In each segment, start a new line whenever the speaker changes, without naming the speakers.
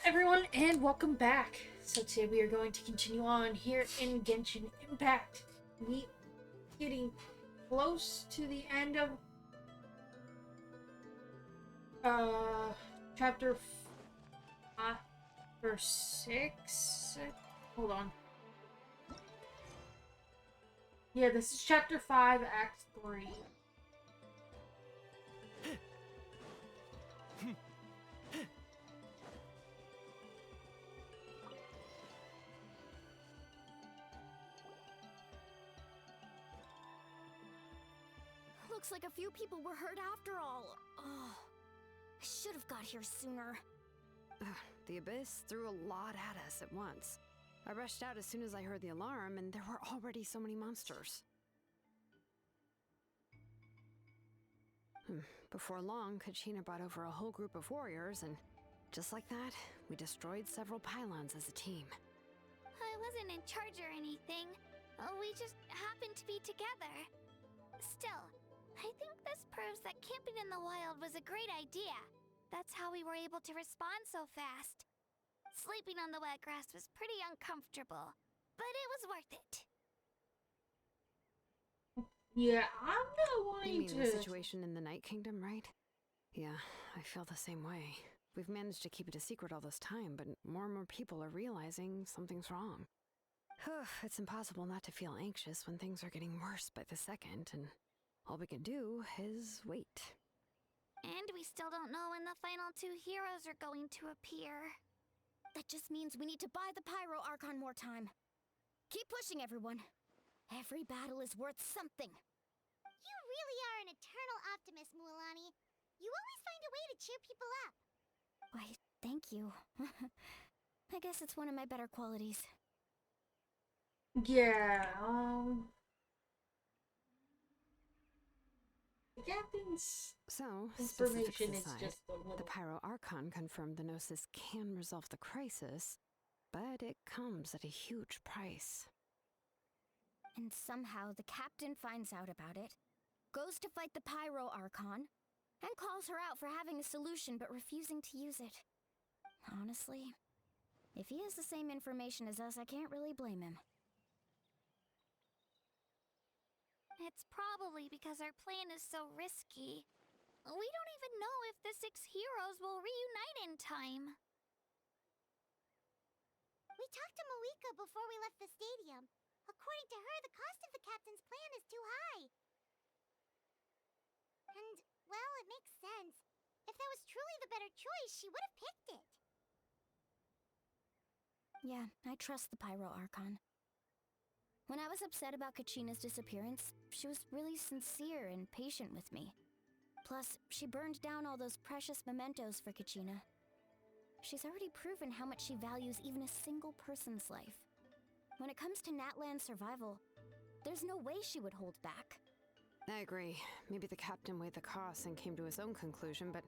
everyone, and welcome back. So today we are going to continue on here in Genshin Impact. We getting close to the end of chapter 5 or 6. Hold on. Yeah, this is chapter 5, act 3.
Looks like a few people were hurt after all. Oh, I should have got here sooner.
The Abyss threw a lot at us at once. I rushed out as soon as I heard the alarm, and there were already so many monsters. Before long, Kachina brought over a whole group of warriors, and just like that, we destroyed several pylons as a team.
I wasn't in charge or anything. We just happened to be together. Still, I think this proves that camping in the wild was a great idea. That's how we were able to respond so fast. Sleeping on the wet grass was pretty uncomfortable, but it was worth it.
Yeah, I'm not wanting
You mean
to...
the situation in the Night Kingdom, right? Yeah, I feel the same way. We've managed to keep it a secret all this time, but more and more people are realizing something's wrong. It's impossible not to feel anxious when things are getting worse by the second, and all we can do is wait.
And we still don't know when the final two heroes are going to appear. That just means we need to buy the Pyro Archon more time. Keep pushing, everyone. Every battle is worth something.
You really are an eternal optimist, Mualani. You always find a way to cheer people up.
Why, thank you. I guess it's one of my better qualities.
Yeah, the captain's
So,
information
specifics
is
aside,
just a little...
the Pyro Archon confirmed the Gnosis can resolve the crisis, but it comes at a huge price.
And somehow the captain finds out about it, goes to fight the Pyro Archon, and calls her out for having a solution but refusing to use it. Honestly, if he has the same information as us, I can't really blame him. It's probably because our plan is so risky. We don't even know if the 6 heroes will reunite in time.
We talked to Malika before we left the stadium. According to her, the cost of the captain's plan is too high. And, well, it makes sense. If that was truly the better choice, she would have picked it.
Yeah, I trust the Pyro Archon. When I was upset about Kachina's disappearance, she was really sincere and patient with me. Plus, she burned down all those precious mementos for Kachina. She's already proven how much she values even a single person's life. When it comes to Natlan's survival, there's no way she would hold back.
I agree. Maybe the captain weighed the costs and came to his own conclusion, but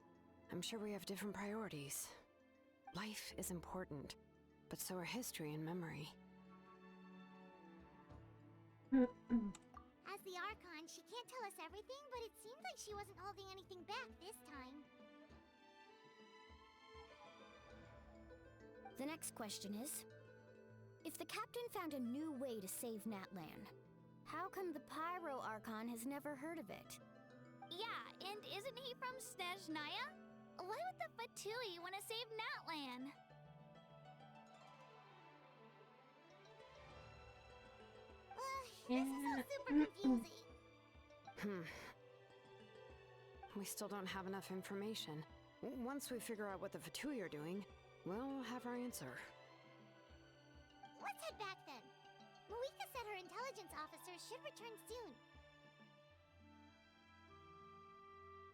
I'm sure we have different priorities. Life is important, but so are history and memory.
As the Archon, she can't tell us everything, but it seems like she wasn't holding anything back this time.
The next question is, if the captain found a new way to save Natlan, how come the Pyro Archon has never heard of it? Yeah, and isn't he from Snezhnaya? Why would the Fatui want to save Natlan?
This is all super confusing.
We still don't have enough information. Once we figure out what the Fatui are doing, we'll have our answer.
Let's head back then. Malika said her intelligence officers should return soon.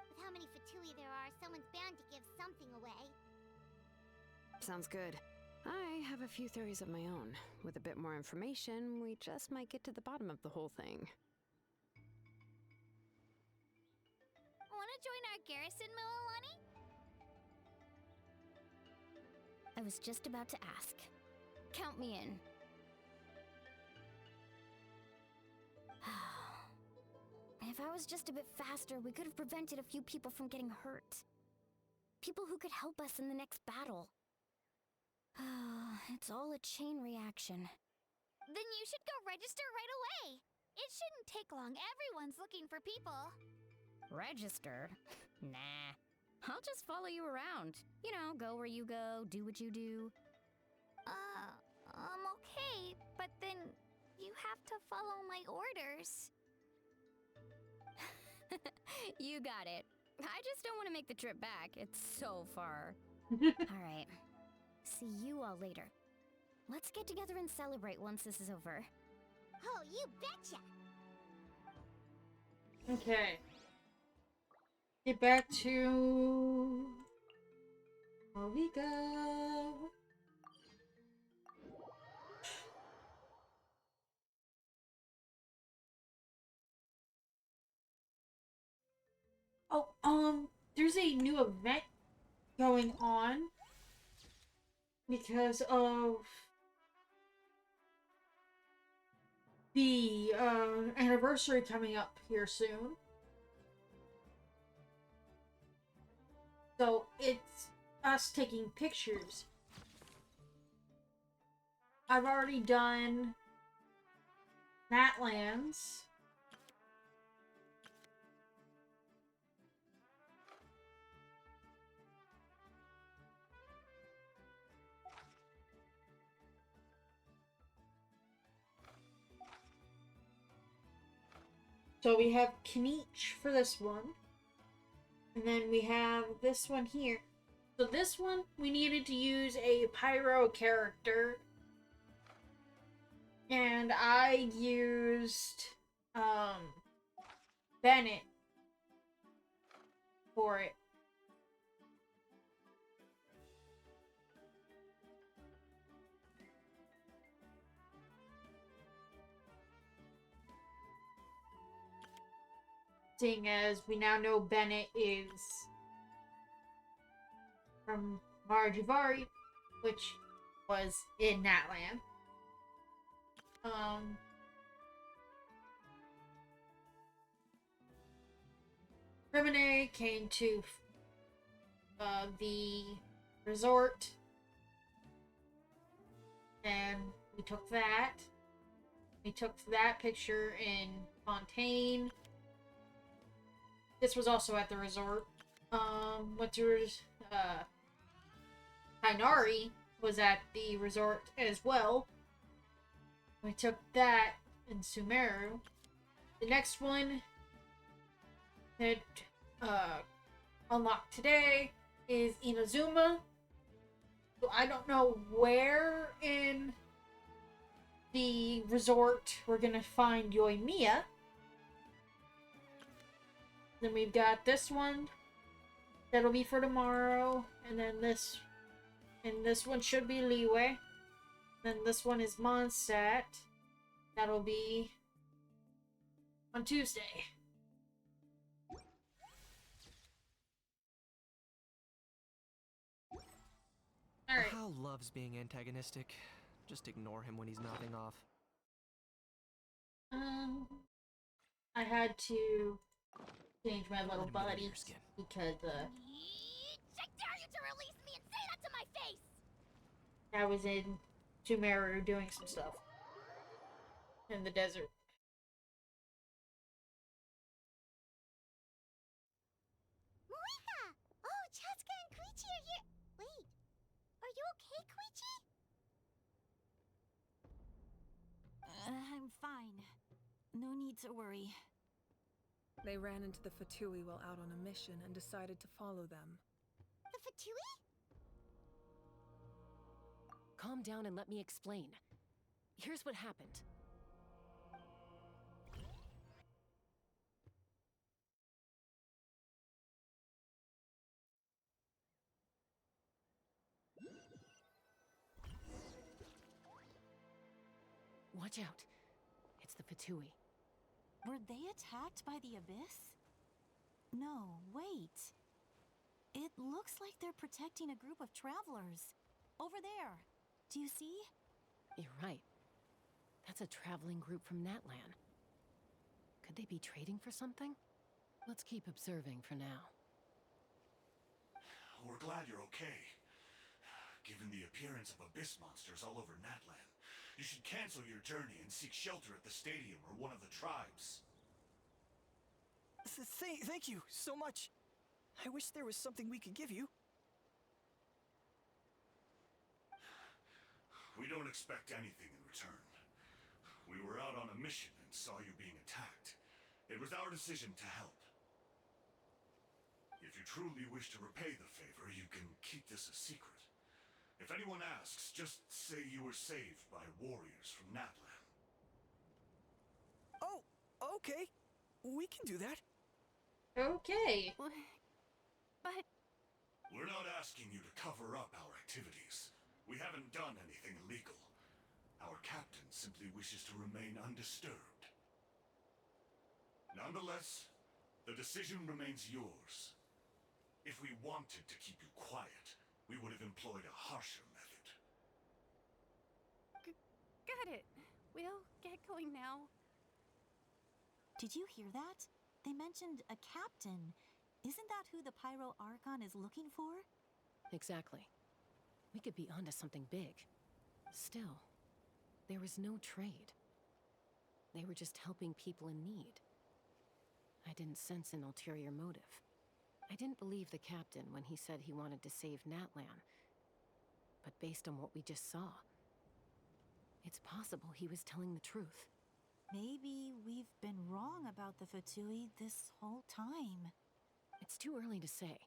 With how many Fatui there are, someone's bound to give something away.
Sounds good. I have a few theories of my own. With a bit more information, we just might get to the bottom of the whole thing.
Want to join our garrison, Mualani? I was just about to ask. Count me in. If I was just a bit faster, we could have prevented a few people from getting hurt. People who could help us in the next battle. It's all a chain reaction.
Then you should go register right away. It shouldn't take long. Everyone's looking for people.
Register? Nah. I'll just follow you around. You know, go where you go, do what you do.
Okay, but then you have to follow my orders.
You got it. I just don't want to make the trip back. It's so far. Alright. See you all later. Let's get together and celebrate once this is over.
Oh, you betcha!
Okay. Get back to... Where we go? Oh, there's a new event going on because of the anniversary coming up here soon. So it's us taking pictures. I've already done Natlands. So we have Kniech for this one. And then we have this one here. So this one, we needed to use a pyro character. And I used Bennett for it. Seeing as we now know Bennett is from Marjivari, which was in Natland. Remine came to the resort, and we took that. We took that picture in Fontaine. This was also at the resort. Kainari was at the resort as well. We took that in Sumeru. The next one that unlocked today is Inazuma. So I don't know where in the resort we're gonna find Yoimiya. Then we've got this one. That'll be for tomorrow. And then this. And this one should be Leeway. Then this one is Mondstadt. That'll be on Tuesday. Alright.
Hal loves being antagonistic. Just ignore him when he's nodding off.
I had to change my little
Let him get under
buddy
your skin.
because
I dare you to release me and say that to my face!
I was in Sumeru doing some stuff in the desert.
Moika! Oh, Chatsuka and Koichi are here! Wait, are you okay, Koichi?
I'm fine. No need to worry.
They ran into the Fatui while out on a mission and decided to follow them.
The Fatui?
Calm down and let me explain. Here's what happened. Watch out. It's the Fatui.
Were they attacked by the Abyss? No, wait. It looks like they're protecting a group of travelers. Over there. Do you see?
You're right. That's a traveling group from Natlan. Could they be trading for something? Let's keep observing for now.
We're glad you're okay. given the appearance of abyss monsters all over Natlan. You should cancel your journey and seek shelter at the stadium or one of the tribes.
Thank you so much. I wish there was something we could give you.
We don't expect anything in return. We were out on a mission and saw you being attacked. It was our decision to help. If you truly wish to repay the favor, you can keep this a secret. If anyone asks, just say you were saved by warriors from Natlan.
Oh, okay. We can do that.
Okay.
But...
We're not asking you to cover up our activities. We haven't done anything illegal. Our captain simply wishes to remain undisturbed. Nonetheless, the decision remains yours. If we wanted to keep you quiet, we would have employed a harsher method.
Got it. We'll get going now.
Did you hear that? They mentioned a captain. Isn't that who the Pyro Archon is looking for?
Exactly. We could be onto something big. Still, there was no trade. They were just helping people in need. I didn't sense an ulterior motive. I didn't believe the captain when he said he wanted to save Natlan. But based on what we just saw, it's possible he was telling the truth.
Maybe we've been wrong about the Fatui this whole time.
It's too early to say.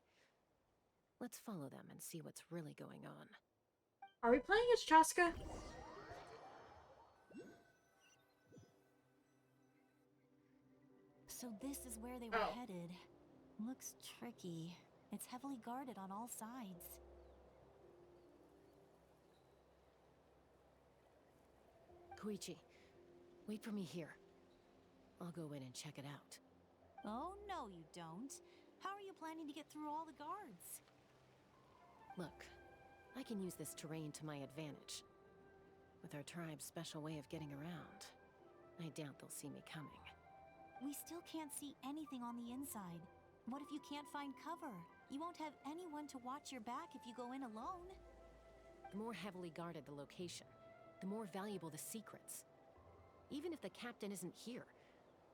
Let's follow them and see what's really going on.
Are we playing as Chaska?
So this is where they were headed. Looks tricky. It's heavily guarded on all sides.
Koichi, wait for me here. I'll go in and check it out.
Oh, no you don't. How are you planning to get through all the guards?
Look, I can use this terrain to my advantage. With our tribe's special way of getting around, I doubt they'll see me coming.
We still can't see anything on the inside. What if you can't find cover? You won't have anyone to watch your back if you go in alone.
The more heavily guarded the location, the more valuable the secrets. Even if the captain isn't here,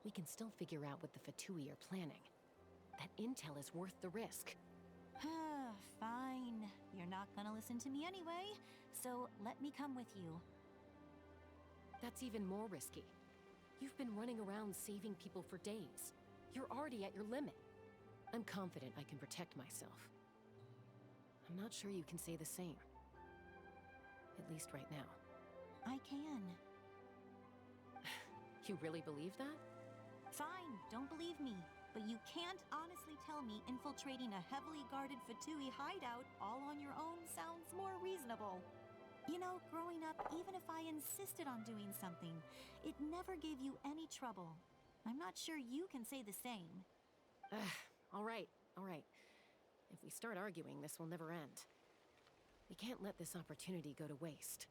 we can still figure out what the Fatui are planning. That intel is worth the risk.
Fine. You're not gonna listen to me anyway, so let me come with you.
That's even more risky. You've been running around saving people for days. You're already at your limit. I'm confident I can protect myself. I'm not sure you can say the same. At least right now.
I can.
You really believe that?
Fine, don't believe me. But you can't honestly tell me infiltrating a heavily guarded Fatui hideout all on your own sounds more reasonable. You know, growing up, even if I insisted on doing something, it never gave you any trouble. I'm not sure you can say the same.
All right. If we start arguing, this will never end. We can't let this opportunity go to waste.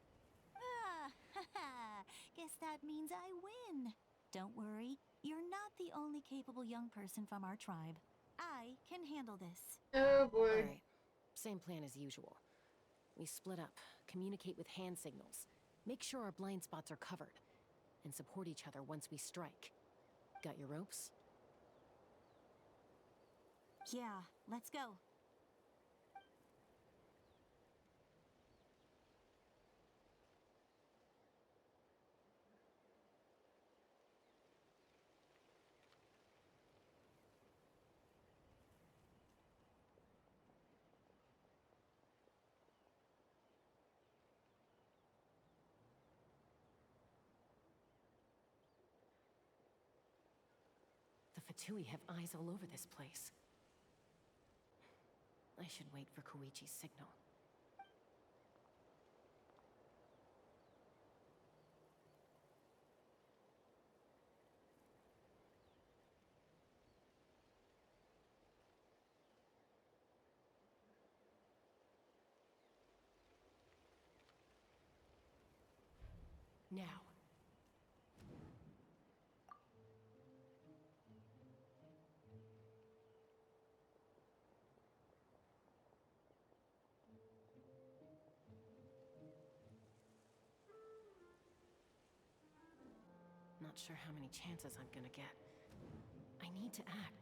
Guess that means I win. Don't worry, you're not the only capable young person from our tribe. I can handle this.
Oh boy.
All right. Same plan as usual. We split up, communicate with hand signals, make sure our blind spots are covered, and support each other once we strike. Got your ropes?
Yeah, let's go.
The Fatui have eyes all over this place. I should wait for Koichi's signal. Now. not sure how many chances I'm gonna get. I need to act.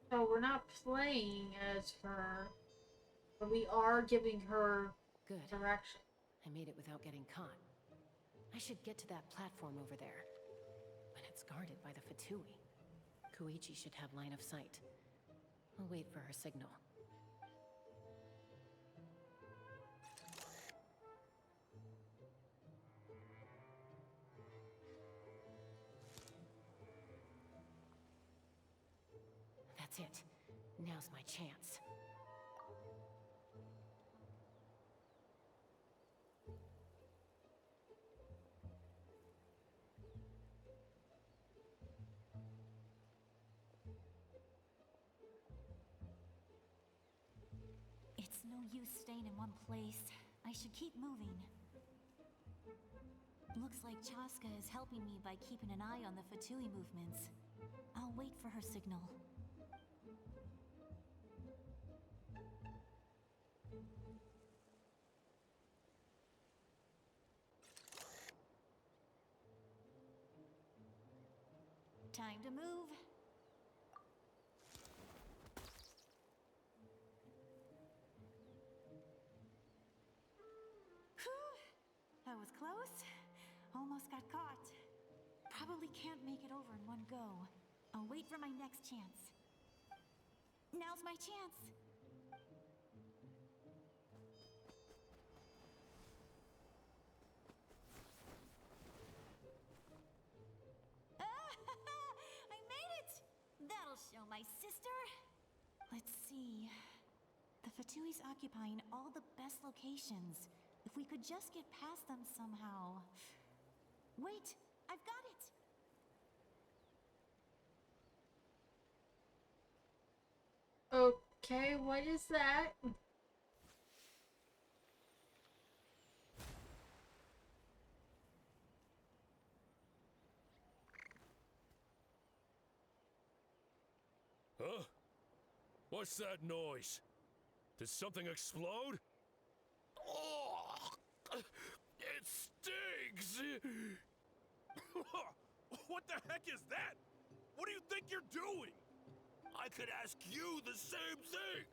So we're not playing as her, but we are giving her
Good.
direction.
I made it without getting caught. I should get to that platform over there. But it's guarded by the Fatui. Koichi should have line of sight. I'll wait for her signal. That's it. Now's my chance.
It's no use staying in one place. I should keep moving. Looks like Chaska is helping me by keeping an eye on the Fatui movements. I'll wait for her signal. Time to move. That was close. Almost got caught. Probably can't make it over in one go. I'll wait for my next chance. Now's my chance. I made it! That'll show my sister. Let's see. The Fatui's occupying all the best locations. If we could just get past them somehow. Wait, I've got it!
Okay, what is that?
Huh? What's that noise? Did something explode? Oh, it stings!
What the heck is that? What do you think you're doing? I could ask you the same thing!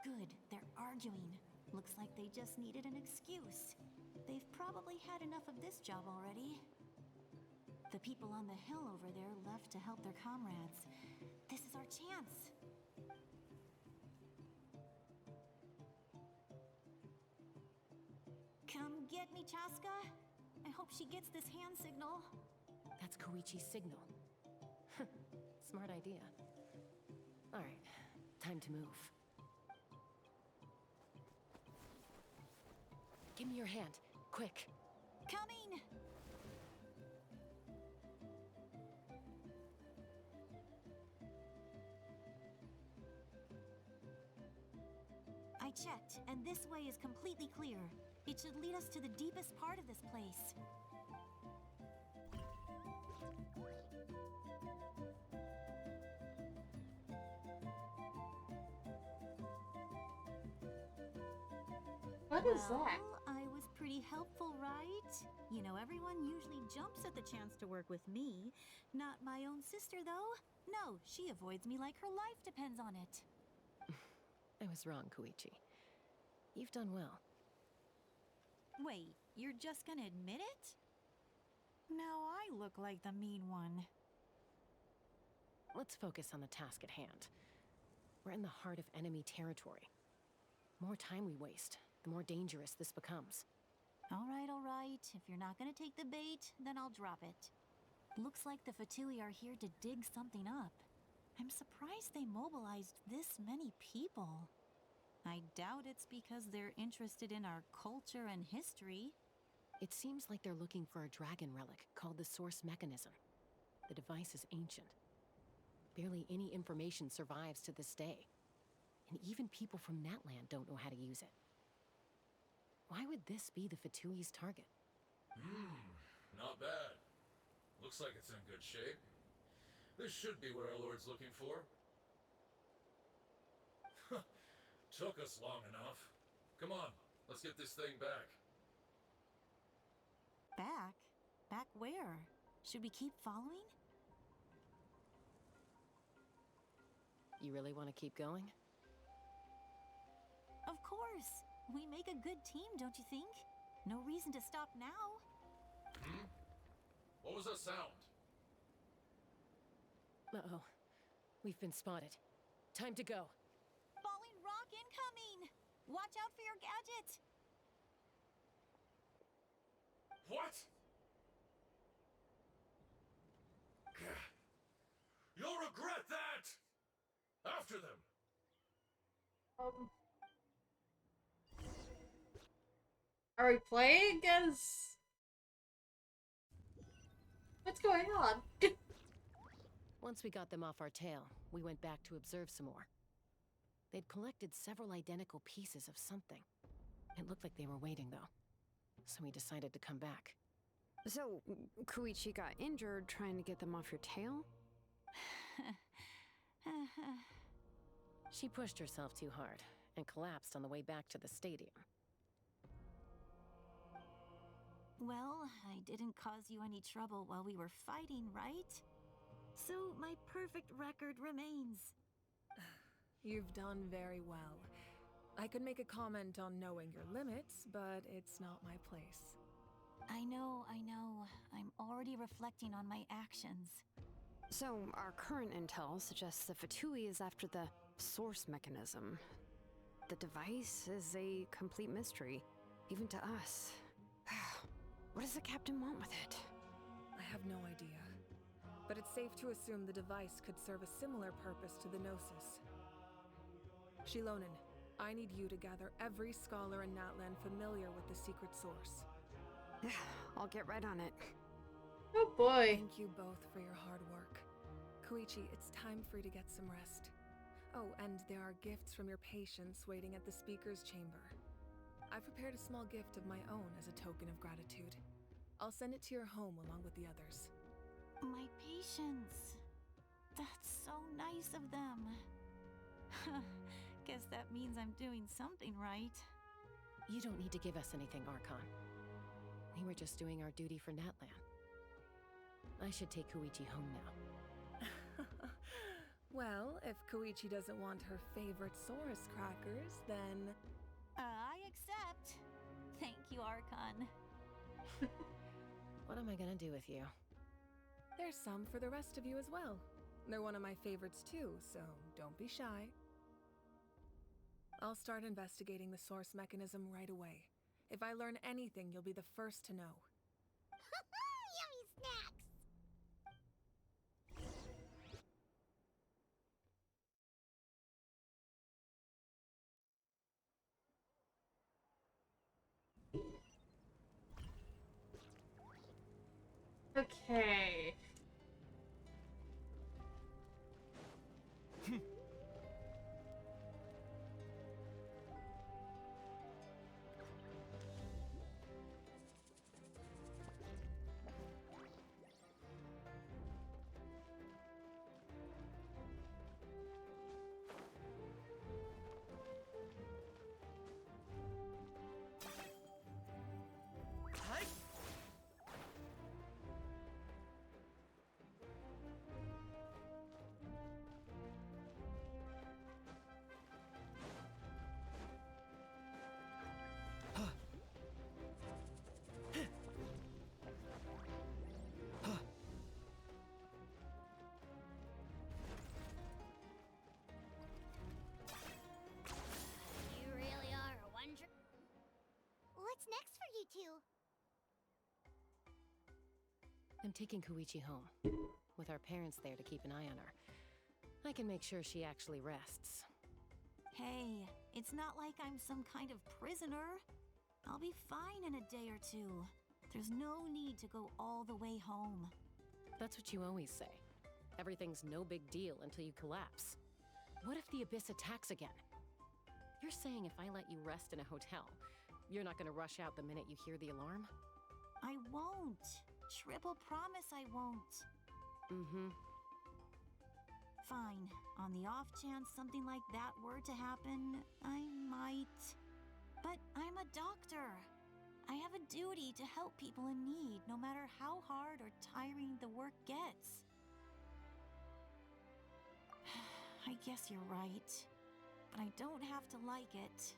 Good, they're arguing. Looks like they just needed an excuse. They've probably had enough of this job already. The people on the hill over there left to help their comrades. This is our chance. Come get me, Chaska. I hope she gets this hand signal.
That's Koichi's signal. Smart idea. Alright, time to move. Give me your hand, quick.
Coming! I checked, and this way is completely clear. It should lead us to the deepest part of this place.
What is that?
I was pretty helpful, right? You know, everyone usually jumps at the chance to work with me. Not my own sister, though. No, she avoids me like her life depends on it.
I was wrong, Koichi. You've done well.
Wait, you're just gonna admit it? Now I look like the mean one.
Let's focus on the task at hand. We're in the heart of enemy territory. The more time we waste, the more dangerous this becomes.
All right. If you're not gonna take the bait, then I'll drop it. Looks like the Fatui are here to dig something up. I'm surprised they mobilized this many people. I doubt it's because they're interested in our culture and history.
It seems like they're looking for a dragon relic called the Source Mechanism. The device is ancient. Barely any information survives to this day. And even people from that land don't know how to use it. Why would this be the Fatui's target?
Not bad. Looks like it's in good shape. This should be what our Lord's looking for. Took us long enough. Come on, Let's get this thing back.
Back? Back where? Should we keep following?
You really want to keep going?
Of course! We make a good team, don't you think? No reason to stop now.
Hmm? What was that sound?
Uh-oh. We've been spotted. Time to go.
Falling rock incoming! Watch out for your gadget!
What? You'll regret that! After them!
Are we playing as... What's going on?
Once we got them off our tail, we went back to observe some more. They'd collected several identical pieces of something. It looked like they were waiting, though. So we decided to come back.
So, Koichi got injured trying to get them off your tail?
She pushed herself too hard and collapsed on the way back to the stadium.
Well, I didn't cause you any trouble while we were fighting, right? So my perfect record remains.
You've done very well. I could make a comment on knowing your limits, but it's not my place.
I know. I'm already reflecting on my actions.
So, our current intel suggests the Fatui is after the source mechanism. The device is a complete mystery, even to us. What does the captain want with it?
I have no idea. But it's safe to assume the device could serve a similar purpose to the Gnosis. Shilonen, I need you to gather every scholar in Natlan familiar with the secret source.
I'll get right on it.
Oh boy.
Thank you both for your hard work. Koichi, it's time for you to get some rest. Oh, and there are gifts from your patients waiting at the speaker's chamber. I've prepared a small gift of my own as a token of gratitude. I'll send it to your home along with the others.
My patience. That's so nice of them. Guess that means I'm doing something right.
You don't need to give us anything, Archon. We were just doing our duty for Natlan. I should take Koichi home now.
Well, if Koichi doesn't want her favorite Saurus crackers, then...
I accept. Thank you, Archon.
What am I gonna do with you?
There's some for the rest of you as well. They're one of my favorites too, so don't be shy. I'll start investigating the source mechanism right away. If I learn anything, you'll be the first to know.
Yummy snacks!
Okay.
You really are a wonder. What's next for you two?
I'm taking Koichi home. With our parents there to keep an eye on her. I can make sure she actually rests.
Hey, it's not like I'm some kind of prisoner. I'll be fine in a day or two. There's no need to go all the way home.
That's what you always say. Everything's no big deal until you collapse. What if the Abyss attacks again? You're saying if I let you rest in a hotel, you're not gonna rush out the minute you hear the alarm?
I won't. Triple promise I won't.
Mm-hmm.
Fine. On the off chance something like that were to happen, I might... But I'm a doctor. I have a duty to help people in need, no matter how hard or tiring the work gets. I guess you're right. But I don't have to like it.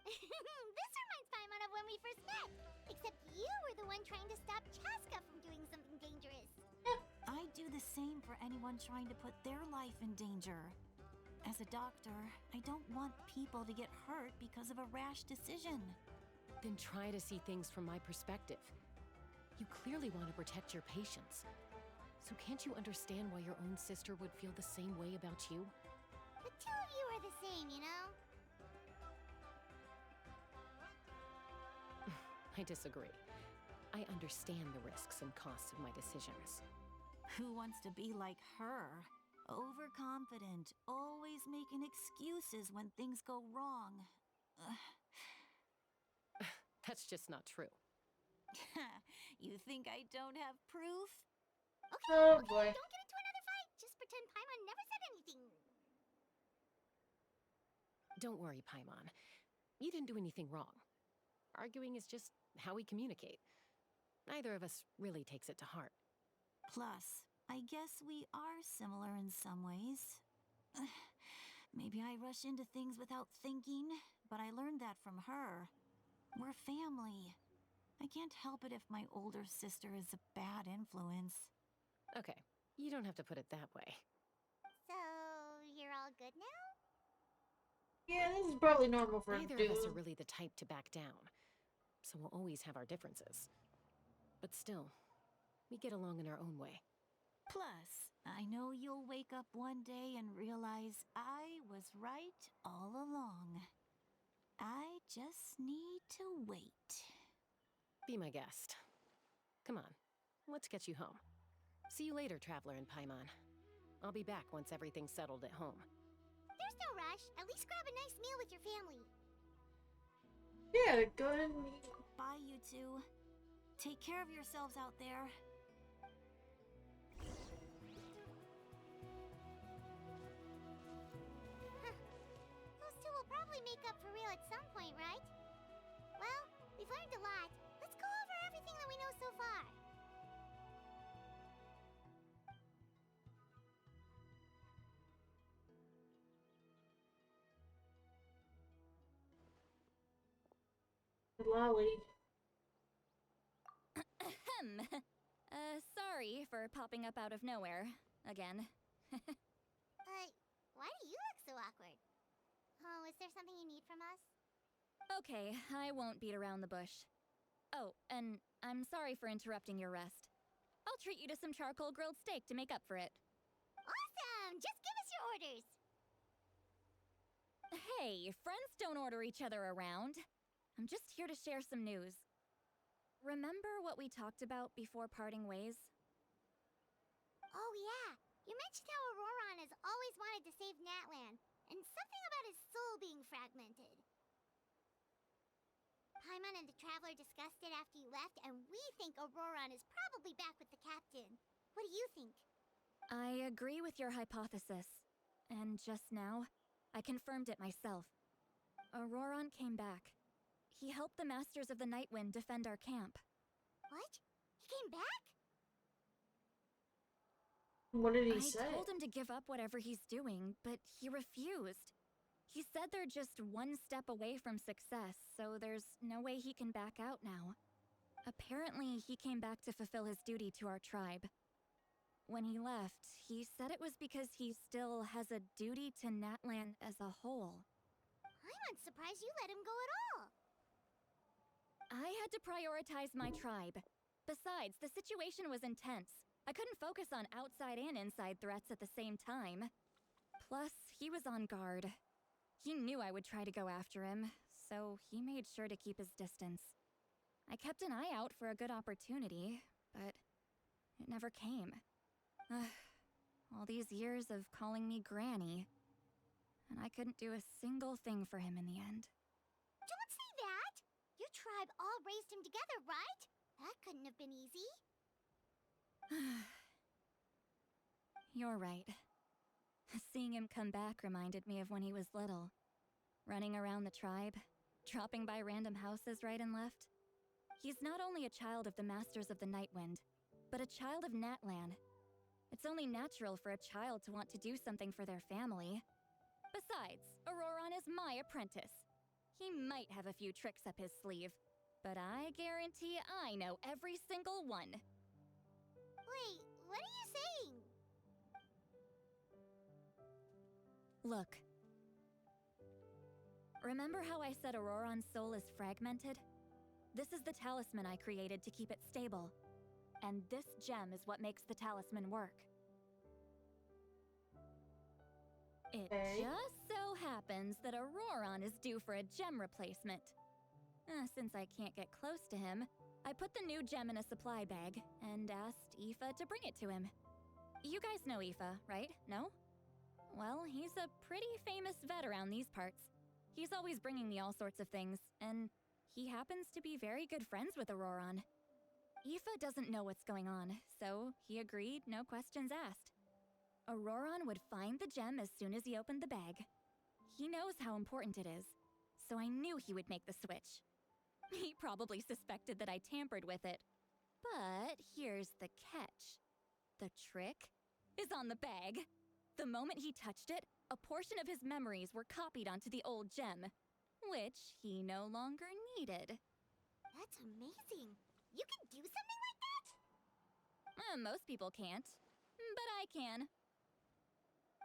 This reminds Paimon of when we first met. Except you were the one trying to stop Chaska from doing something dangerous.
I do the same for anyone trying to put their life in danger. As a doctor, I don't want people to get hurt because of a rash decision.
Then try to see things from my perspective. You clearly want to protect your patients. So can't you understand why your own sister would feel the same way about you?
The two of you are the same, you know?
I disagree. I understand the risks and costs of my decisions.
Who wants to be like her? Overconfident, always making excuses when things go wrong.
That's just not true.
You think I don't have proof?
Okay,
Oh
okay,
boy.
don't get into another fight. Just pretend Paimon never said anything.
Don't worry, Paimon. You didn't do anything wrong. Arguing is just how we communicate. Neither of us really takes it to heart.
Plus, I guess we are similar in some ways. Maybe I rush into things without thinking, but I learned that from her. We're family. I can't help it if my older sister is a bad influence.
Okay, you don't have to put it that way.
So, you're all good now?
Yeah, this is probably normal for him
Neither
to
of us
do.
are really the type to back down, so we'll always have our differences. But still, we get along in our own way.
Plus, I know you'll wake up one day and realize I was right all along. I just need to wait.
Be my guest. Come on, let's get you home. See you later, Traveler and Paimon. I'll be back once everything's settled at home.
There's no rush. At least grab a nice meal with your family.
Yeah, go ahead and eat.
Bye, you two. Take care of yourselves out there.
Those two will probably make up for real at some point, right? Well, we've learned a lot. Let's go over everything that we know so far.
Lolly.
Ahem. Sorry for popping up out of nowhere. Again.
Why do you look so awkward? Oh, is there something you need from us?
Okay, I won't beat around the bush. Oh, and I'm sorry for interrupting your rest. I'll treat you to some charcoal grilled steak to make up for it.
Awesome! Just give us your orders!
Hey, friends don't order each other around. I'm just here to share some news. Remember what we talked about before parting ways?
Oh yeah, you mentioned how Auroron has always wanted to save Natlan, and something about his soul being fragmented. Paimon and the Traveler discussed it after you left, and we think Auroron is probably back with the Captain. What do you think?
I agree with your hypothesis. And just now, I confirmed it myself. Auroron came back. He helped the Masters of the Nightwind defend our camp.
What? He came back?
What did he say?
I told him to give up whatever he's doing, but he refused. He said they're just one step away from success, so there's no way he can back out now. Apparently, he came back to fulfill his duty to our tribe. When he left, he said it was because he still has a duty to Natlan as a whole.
I'm surprised you let him go at all.
I had to prioritize my tribe. Besides, the situation was intense. I couldn't focus on outside and inside threats at the same time. Plus, he was on guard. He knew I would try to go after him, so he made sure to keep his distance. I kept an eye out for a good opportunity, but it never came. All these years of calling me Granny, and I couldn't do a single thing for him in the end.
Don't say that! Your tribe all raised him together, right? That couldn't have been easy.
You're right. Seeing him come back reminded me of when he was little. running around the tribe, dropping by random houses right and left. He's not only a child of the Masters of the Nightwind, but a child of Natlan. It's only natural for a child to want to do something for their family. Besides, Auroron is my apprentice. He might have a few tricks up his sleeve, but I guarantee I know every single one.
Wait, what are you saying?
Look. Remember how I said Auroron's soul is fragmented? This is the talisman I created to keep it stable. And this gem is what makes the talisman work. It just so happens that Auroron is due for a gem replacement. Since I can't get close to him, I put the new gem in a supply bag and asked Aoife to bring it to him. You guys know Aoife, right? No? Well, he's a pretty famous vet around these parts. He's always bringing me all sorts of things, and he happens to be very good friends with Auroron. Aoife doesn't know what's going on, so he agreed, no questions asked. Auroron would find the gem as soon as he opened the bag. He knows how important it is, so I knew he would make the switch. He probably suspected that I tampered with it. But here's the catch. The trick is on the bag. The moment he touched it, a portion of his memories were copied onto the old gem, which he no longer needed.
That's amazing. You can do something like that?
Most people can't, but I can.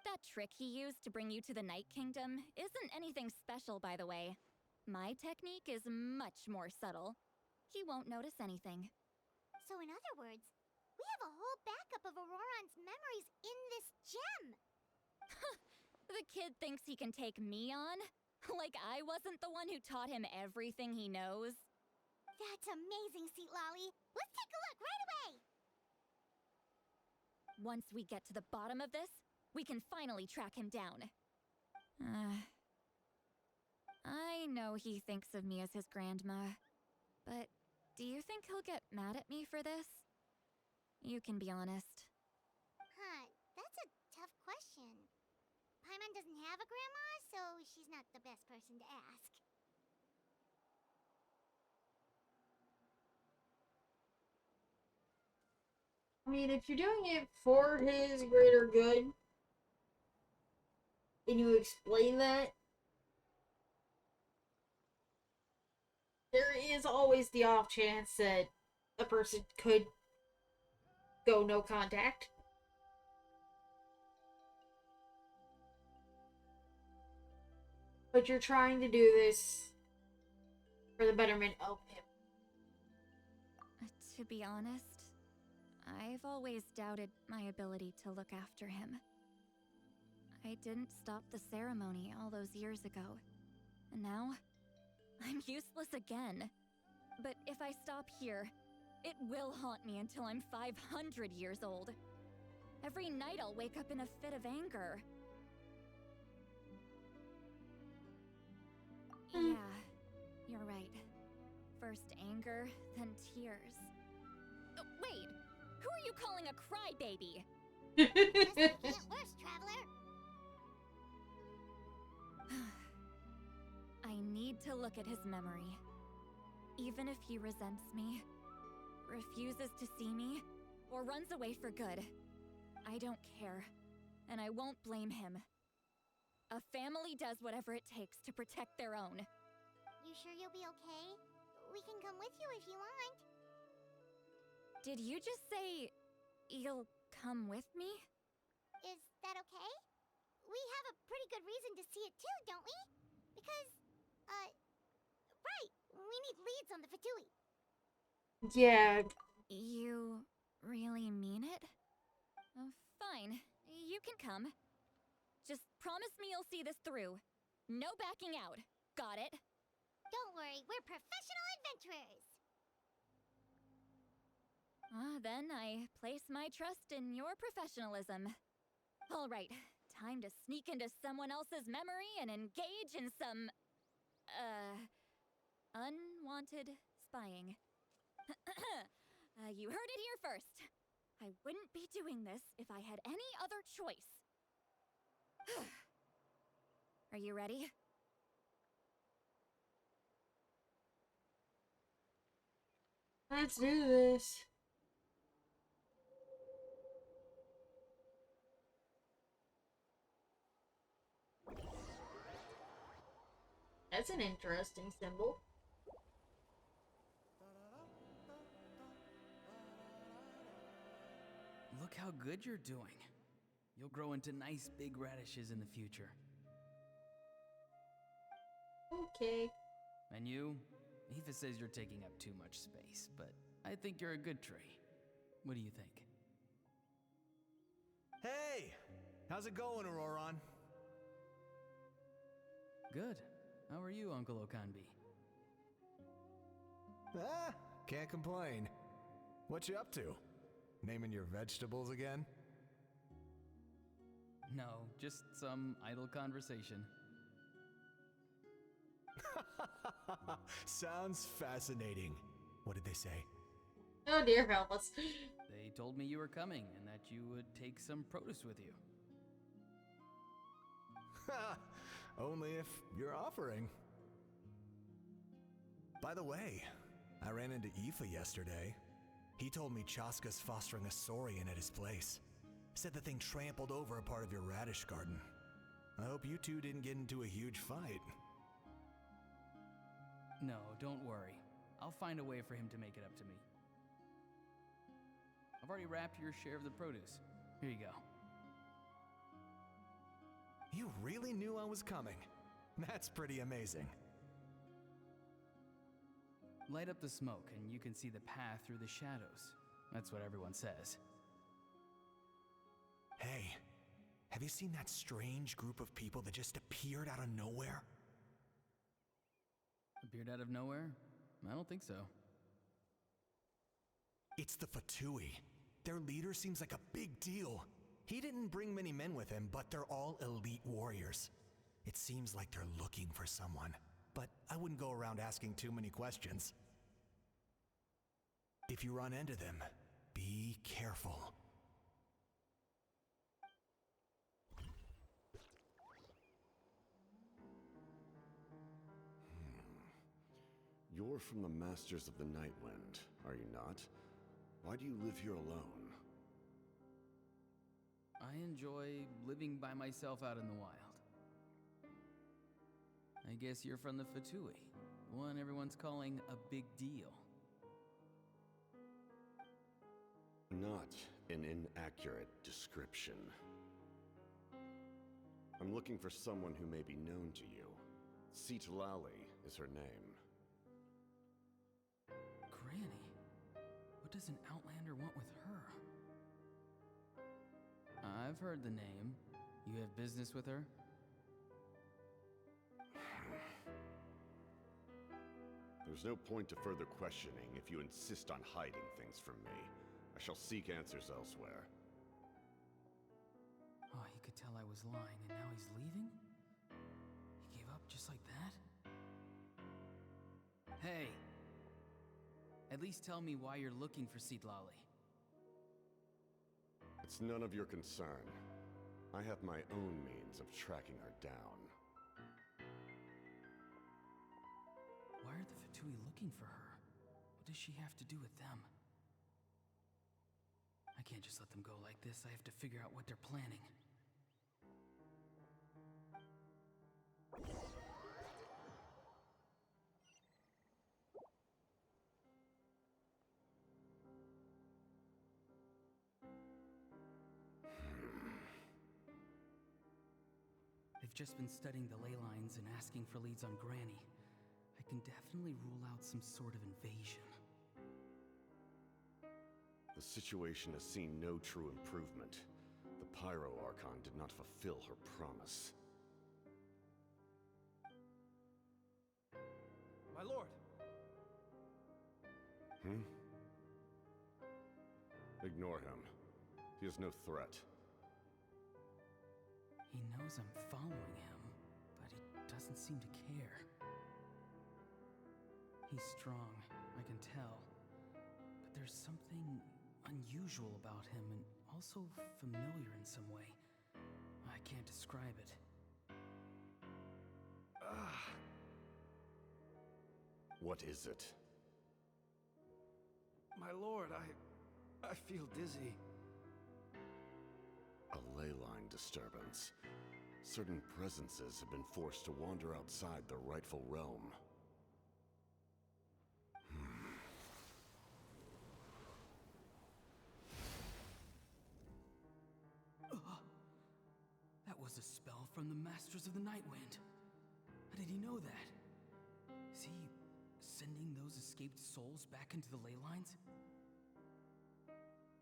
That trick he used to bring you to the Night Kingdom isn't anything special, by the way. My technique is much more subtle. He won't notice anything.
So in other words, we have a whole backup of Auroron's memories in this gem!
The kid thinks he can take me on? Like I wasn't the one who taught him everything he knows?
That's amazing, Seat Lolly! Let's take a look right away!
Once we get to the bottom of this, we can finally track him down. I know he thinks of me as his grandma, but do you think he'll get mad at me for this? You can be honest.
Huh, that's a tough question. Paimon doesn't have a grandma, so she's not the best person to ask.
I mean, if you're doing it for his greater good, and you explain that, there is always the off chance that a person could go no contact. But you're trying to do this for the betterment of him.
To be honest, I've always doubted my ability to look after him. I didn't stop the ceremony all those years ago, and now I'm useless again. But if I stop here, it will haunt me until I'm 500 years old. Every night I'll wake up in a fit of anger. Yeah, you're right. First anger, then tears. Oh, wait! Who are you calling a crybaby?
Just making it worse, traveler!
I need to look at his memory. Even if he resents me, refuses to see me, or runs away for good, I don't care, and I won't blame him. A family does whatever it takes to protect their own.
You sure you'll be okay? We can come with you if you want.
Did you just say you'll come with me?
Is that okay? We have a pretty good reason to see it too, don't we? Because, right, we need leads on the Fatui.
Yeah.
You really mean it? Fine, you can come. Just promise me you'll see this through. No backing out. Got it?
Don't worry, we're professional adventurers.
Then I place my trust in your professionalism. All right, time to sneak into someone else's memory and engage in some, unwanted spying. You heard it here first. I wouldn't be doing this if I had any other choice. Are you ready?
Let's do this. That's an interesting symbol.
Look how good you're doing. You'll grow into nice big radishes in the future.
Okay.
And you? Aoife says you're taking up too much space, but I think you're a good tree. What do you think?
Hey! How's it going, Auroron?
Good. How are you, Uncle Okanbi?
Ah, can't complain. What you up to? Naming your vegetables again?
No, just some idle conversation.
Sounds fascinating. What did they say?
Oh dear, help us.
They told me you were coming and that you would take some produce with you.
Only if you're offering. By the way, I ran into Aoife yesterday. He told me Chaska's fostering a saurian at his place. Said the thing trampled over a part of your radish garden. I hope you two didn't get into a huge fight.
No, don't worry. I'll find a way for him to make it up to me. I've already wrapped your share of the produce. Here you go.
You really knew I was coming. That's pretty amazing.
Light up the smoke and you can see the path through the shadows. That's what everyone says.
Hey, have you seen that strange group of people that just appeared out of nowhere?
Appeared out of nowhere? I don't think so.
It's the Fatui. Their leader seems like a big deal. He didn't bring many men with him, but they're all elite warriors. It seems like they're looking for someone, but I wouldn't go around asking too many questions. If you run into them, be careful.
You're from the Masters of the Nightwind, are you not? Why do you live here alone?
I enjoy living by myself out in the wild. I guess you're from the Fatui, one everyone's calling a big deal.
Not an inaccurate description. I'm looking for someone who may be known to you. Citlali is her name.
Granny? What does an Outlander want with her? I've heard the name. You have business with her?
There's no point to further questioning if you insist on hiding things from me. I shall seek answers elsewhere.
Oh, he could tell I was lying and now he's leaving? He gave up just like that? Hey! At least tell me why you're looking for Citlali.
It's none of your concern. I have my own means of tracking her down.
Why are the Fatui looking for her? What does she have to do with them? I can't just let them go like this. I have to figure out what they're planning. They've just been studying the ley lines and asking for leads on Granny. I can definitely rule out some sort of invasion.
The situation has seen no true improvement. The Pyro Archon did not fulfill her promise.
My lord!
Ignore him. He is no threat.
He knows I'm following him, but he doesn't seem to care. He's strong, I can tell. But there's something unusual about him and also familiar in some way. I can't describe it.
What is it?
My lord, I feel dizzy.
A ley line disturbance. Certain presences have been forced to wander outside their rightful realm.
That was a spell from the Masters of the Night Wind. How did he know that? Is he sending those escaped souls back into the ley lines?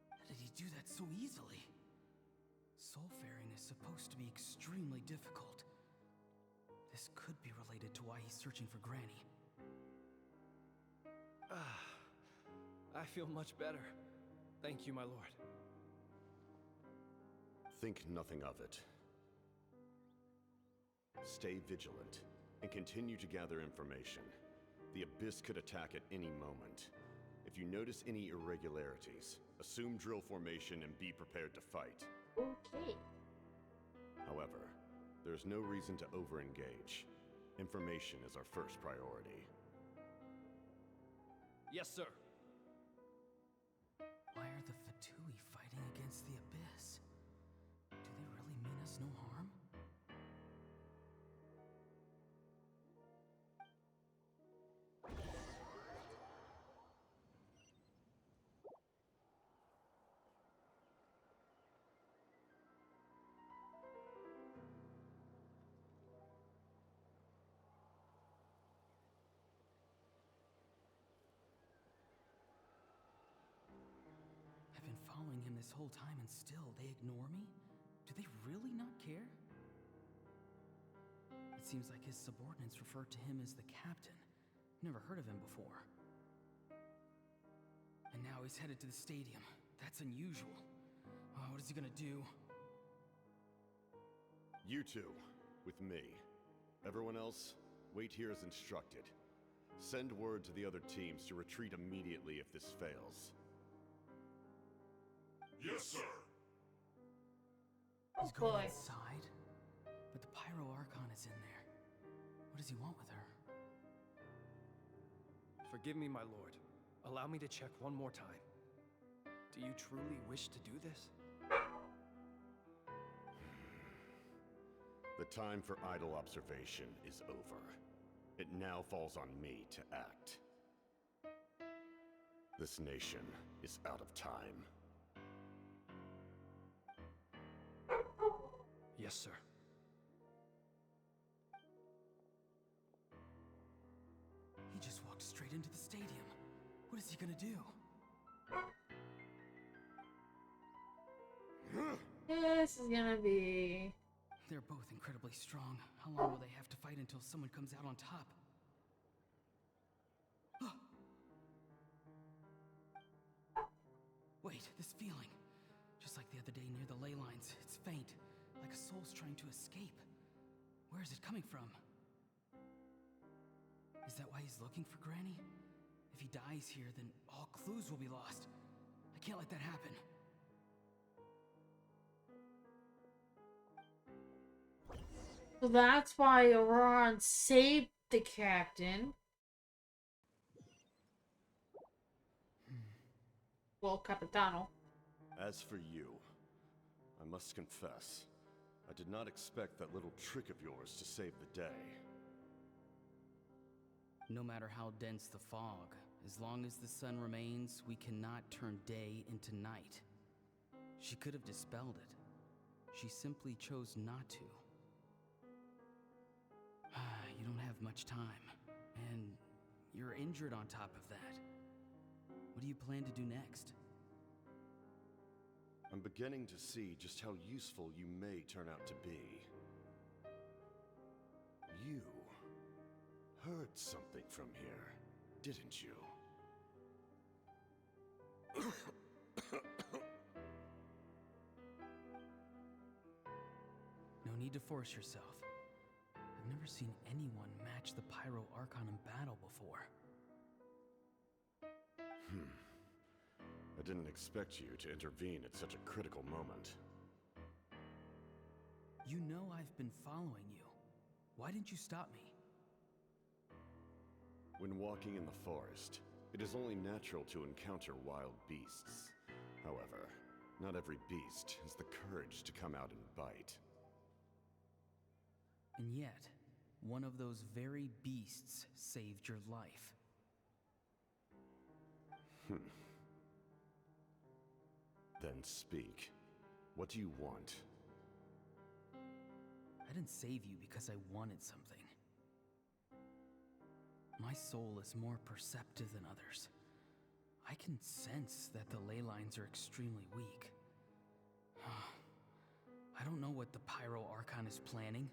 How did he do that so easily? Soulfaring is supposed to be extremely difficult. This could be related to why he's searching for Granny.
I feel much better. Thank you, my lord.
Think nothing of it. Stay vigilant, and continue to gather information. The Abyss could attack at any moment. If you notice any irregularities, assume drill formation and be prepared to fight.
Okay.
However, there's no reason to overengage. Information is our first priority.
Yes, sir.
Why are the Fatui fighting against the Abyss? Do they really mean us no harm? I've been following him this whole time and still they ignore me? Do they really not care? It seems like his subordinates refer to him as the captain. Never heard of him before. And now he's headed to the stadium. That's unusual. What is he gonna do?
You two, with me. Everyone else, wait here as instructed. Send word to the other teams to retreat immediately if this fails.
Yes, sir.
He's going inside, but the Pyro Archon is in there. What does he want with her?
Forgive me, my lord. Allow me to check one more time. Do you truly wish to do this?
The time for idle observation is over. It now falls on me to act. This nation is out of time.
Yes, sir.
He just walked straight into the stadium. What is he gonna do?
This is gonna be...
They're both incredibly strong. How long will they have to fight until someone comes out on top? Wait, this feeling. Just like the other day near the ley lines. It's faint, like a soul's trying to escape. Where is it coming from? Is that why he's looking for Granny? If he dies here, then all clues will be lost. I can't let that happen.
So that's why Auron saved the captain. Well, Capitano.
As for you, I must confess, I did not expect that little trick of yours to save the day.
No matter how dense the fog, as long as the sun remains, we cannot turn day into night. She could have dispelled it. She simply chose not to. You don't have much time, and you're injured on top of that. What do you plan to do next?
I'm beginning to see just how useful you may turn out to be. You heard something from here, didn't you?
No need to force yourself. I've never seen anyone match the Pyro Archon in battle before.
I didn't expect you to intervene at such a critical moment.
You know I've been following you. Why didn't you stop me?
When walking in the forest, It is only natural to encounter wild beasts. However, not every beast has the courage to come out and bite.
And yet, one of those very beasts saved your life.
Then speak. What do you want?
I didn't save you because I wanted something. My soul is more perceptive than others. I can sense that the ley lines are extremely weak. I don't know what the Pyro Archon is planning.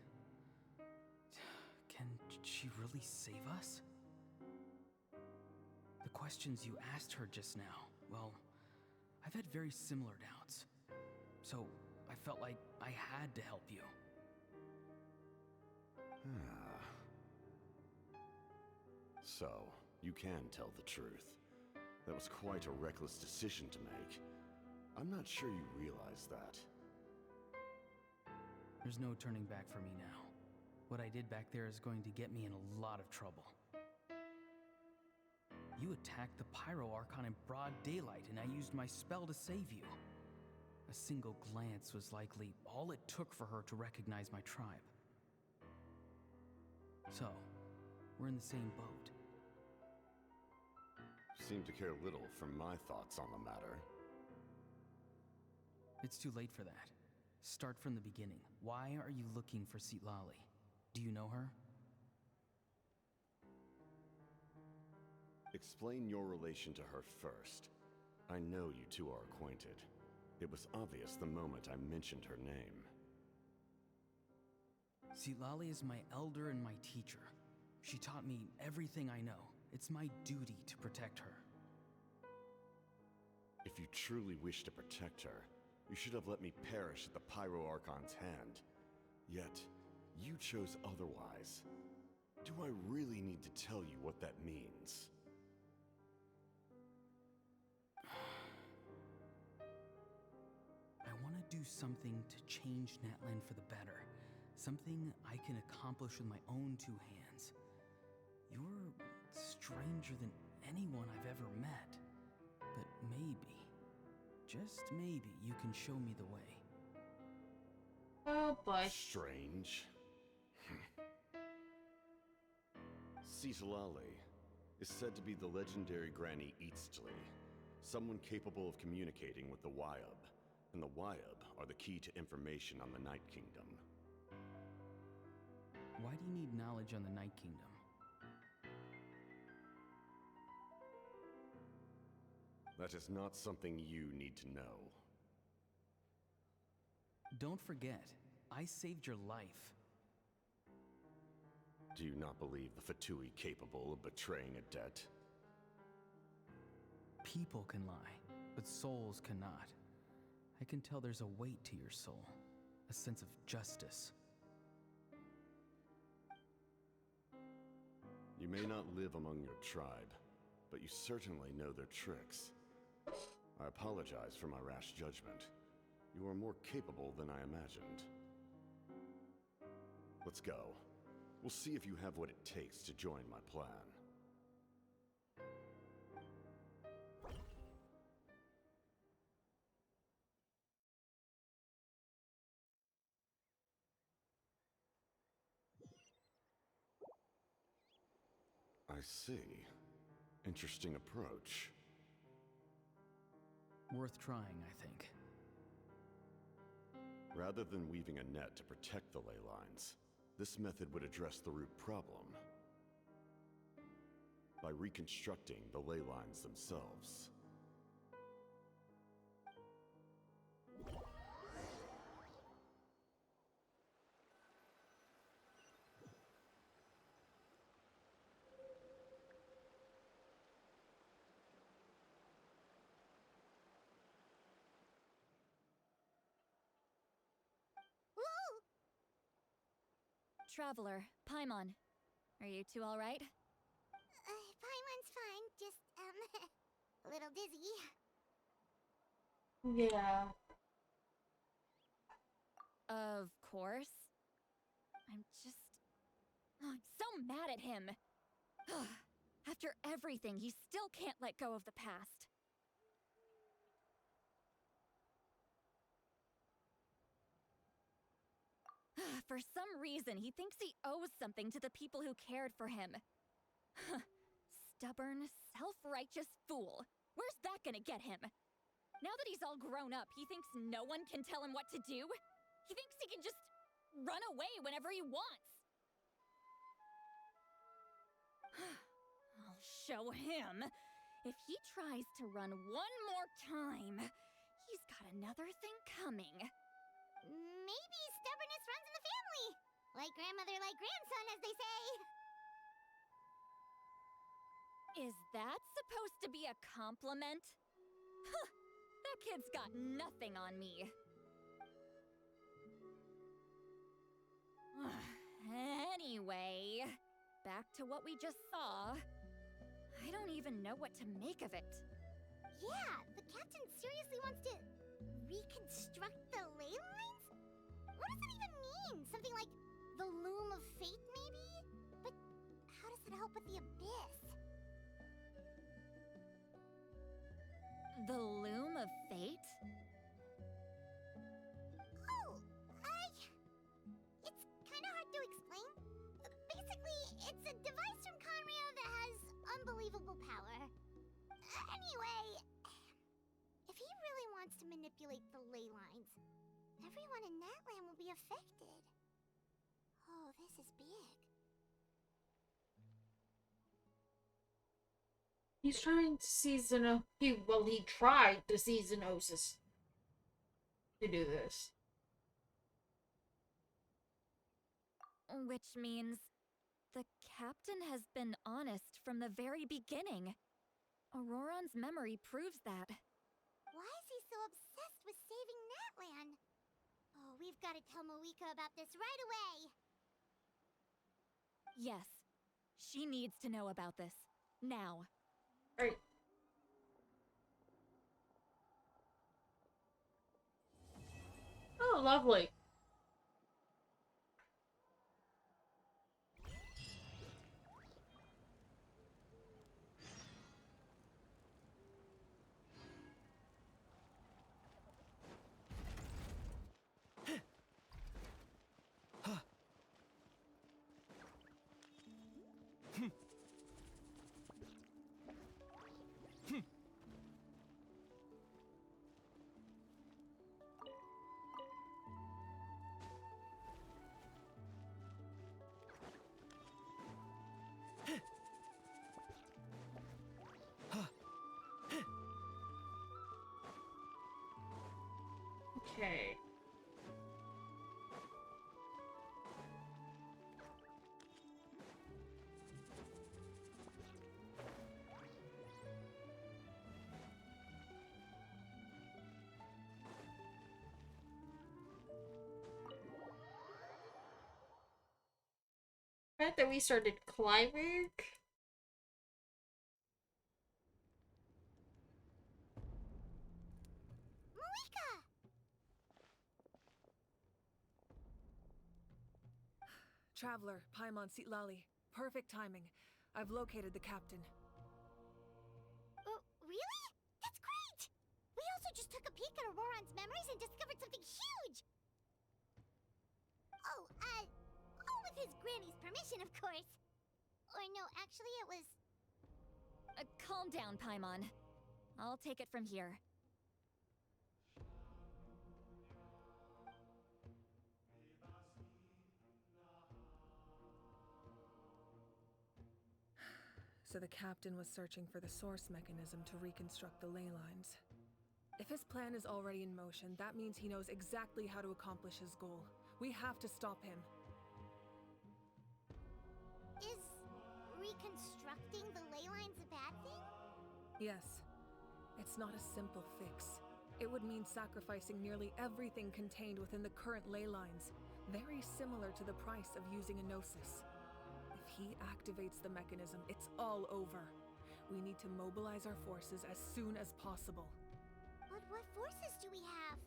Can she really save us? The questions you asked her just now, well, I've had very similar doubts. So I felt like I had to help you.
So, you can tell the truth. That was quite a reckless decision to make. I'm not sure you realize that.
There's no turning back for me now. What I did back there is going to get me in a lot of trouble. You attacked the Pyro Archon in broad daylight, and I used my spell to save you. A single glance was likely all it took for her to recognize my tribe. So, we're in the same boat.
Seem to care little for my thoughts on the matter.
It's too late for that. Start from the beginning. Why are you looking for Citlali? Do you know her?
Explain your relation to her first. I know you two are acquainted. It was obvious the moment I mentioned her name.
Citlali is my elder and my teacher. She taught me everything I know. It's my duty to protect her.
If you truly wish to protect her, you should have let me perish at the Pyro Archon's hand. Yet, you chose otherwise. Do I really need to tell you what that means?
I want to do something to change Natlan for the better. Something I can accomplish with my own two hands. You're stranger than anyone I've ever met. But maybe, just maybe, you can show me the way.
Oh boy.
Strange. Citlali is said to be the legendary Granny Eastly, someone capable of communicating with the Wyab, and the Wyab are the key to information on the Night Kingdom.
Why do you need knowledge on the Night Kingdom?
That is not something you need to know.
Don't forget, I saved your life.
Do you not believe the Fatui capable of betraying a debt?
People can lie, but souls cannot. I can tell there's a weight to your soul, a sense of justice.
You may not live among your tribe, but you certainly know their tricks. I apologize for my rash judgment. You are more capable than I imagined. Let's go. We'll see if you have what it takes to join my plan. I see. Interesting approach.
Worth trying, I think.
Rather than weaving a net to protect the ley lines, this method would address the root problem by reconstructing the ley lines themselves.
Traveler, Paimon. Are you two alright?
Paimon's fine, just, a little dizzy.
Yeah.
Of course. I'm so mad at him. After everything, he still can't let go of the past. For some reason, he thinks he owes something to the people who cared for him. Stubborn, self-righteous fool. Where's that gonna get him? Now that he's all grown up, he thinks no one can tell him what to do? He thinks he can just run away whenever he wants. I'll show him. If he tries to run one more time, he's got another thing coming.
Maybe stubbornness runs in the family. Like grandmother, like grandson, as they say.
Is that supposed to be a compliment? Huh, that kid's got nothing on me. Anyway, back to what we just saw. I don't even know what to make of it.
Yeah, the captain seriously wants to reconstruct the ley lines? What does that even mean? Something like the loom of fate, maybe? But how does that help with the abyss?
The loom of fate?
Oh, it's kind of hard to explain. Basically, it's a device from Conrio that has unbelievable power. Anyway, if he really wants to manipulate the ley lines, everyone in Natlan will be affected. Oh, this is big.
He's trying to season he tried to season Osis to do this.
Which means the captain has been honest from the very beginning. Auroron's memory proves that.
Why is he so obsessed with saving Natlan? Oh, we've got to tell Moeka about this right away.
Yes, she needs to know about this. Now.
Right. Oh, lovely. Okay. The fact that we started climbing.
Traveler, Paimon Sitlali. Perfect timing. I've located the captain.
Oh, really? That's great! We also just took a peek at Auroron's memories and discovered something huge! Oh, all with his granny's permission, of course. Or no, actually it was...
Calm down, Paimon. I'll take it from here.
So the captain was searching for the source mechanism to reconstruct the ley lines. If his plan is already in motion, that means he knows exactly how to accomplish his goal. We have to stop him.
Is reconstructing the ley lines a bad thing?
Yes. It's not a simple fix. It would mean sacrificing nearly everything contained within the current ley lines, very similar to the price of using a Gnosis. If he activates the mechanism, it's all over. We need to mobilize our forces as soon as possible.
But what forces do we have?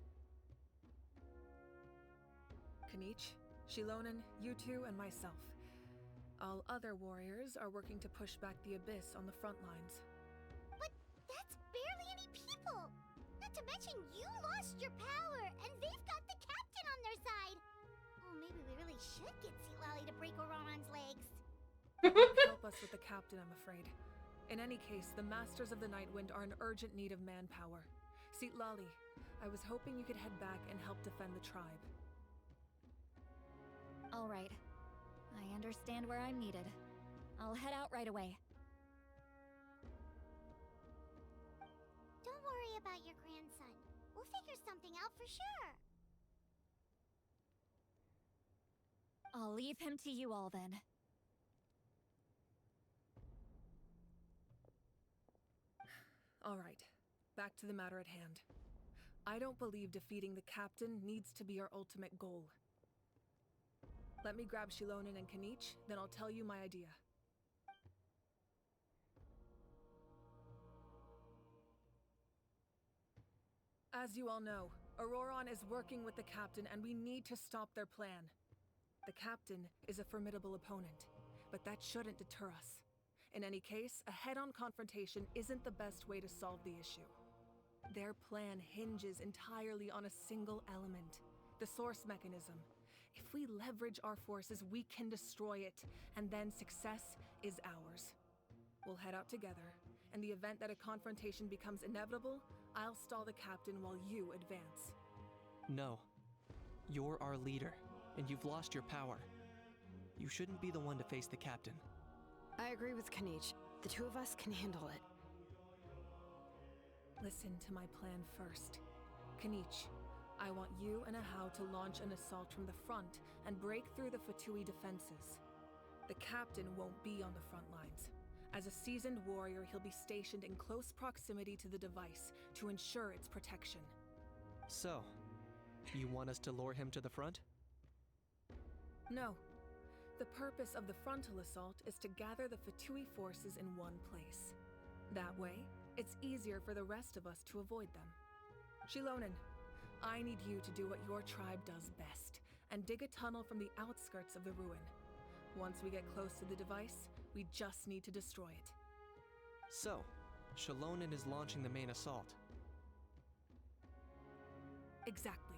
Kanich, Shilonen, you two, and myself. All other warriors are working to push back the Abyss on the front lines.
But that's barely any people! Not to mention you lost your power, and they've got the captain on their side! Oh, maybe we really should get Lolly to break Ororon's legs.
It won't help us with the captain, I'm afraid. In any case, the Masters of the Nightwind are in urgent need of manpower. Lolly, I was hoping you could head back and help defend the tribe.
All right. I understand where I'm needed. I'll head out right away.
Don't worry about your grandson. We'll figure something out for sure.
I'll leave him to you all then.
All right, back to the matter at hand. I don't believe defeating the captain needs to be our ultimate goal. Let me grab Shilonen and Kanich, then I'll tell you my idea. As you all know, Ororon is working with the captain and we need to stop their plan. The captain is a formidable opponent, but that shouldn't deter us. In any case, a head-on confrontation isn't the best way to solve the issue. Their plan hinges entirely on a single element, the source mechanism. If we leverage our forces, we can destroy it, and then success is ours. We'll head out together. In the event that a confrontation becomes inevitable, I'll stall the captain while you advance.
No. You're our leader, and you've lost your power. You shouldn't be the one to face the captain.
I agree with Kanich. The two of us can handle it.
Listen to my plan first. Kanich, I want you and Ahau to launch an assault from the front and break through the Fatui defenses. The captain won't be on the front lines. As a seasoned warrior, he'll be stationed in close proximity to the device to ensure its protection.
So, you want us to lure him to the front?
No. The purpose of the frontal assault is to gather the Fatui forces in one place. That way, it's easier for the rest of us to avoid them. Shilonen, I need you to do what your tribe does best, and dig a tunnel from the outskirts of the ruin. Once we get close to the device, we just need to destroy it.
So, Shilonen is launching the main assault.
Exactly.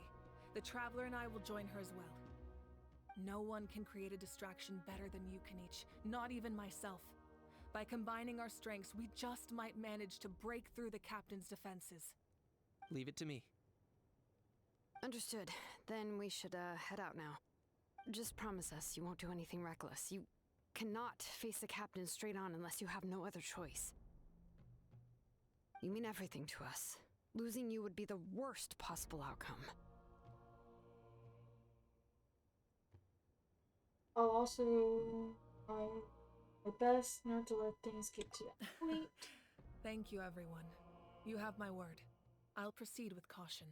The Traveler and I will join her as well. No one can create a distraction better than you, Kanich, not even myself. By combining our strengths, we just might manage to break through the captain's defenses.
Leave it to me.
Understood. Then we should head out now. Just promise us you won't do anything reckless. You cannot face the captain straight on unless you have no other choice. You mean everything to us. Losing you would be the worst possible outcome.
I'll also try my best not to let things get to that point.
Thank you, everyone. You have my word. I'll proceed with caution.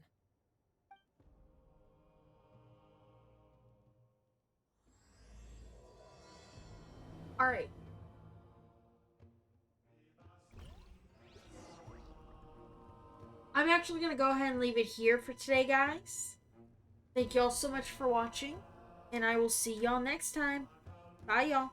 Alright. I'm actually going to go ahead and leave it here for today, guys. Thank you all so much for watching, and I will see y'all next time. Bye, y'all.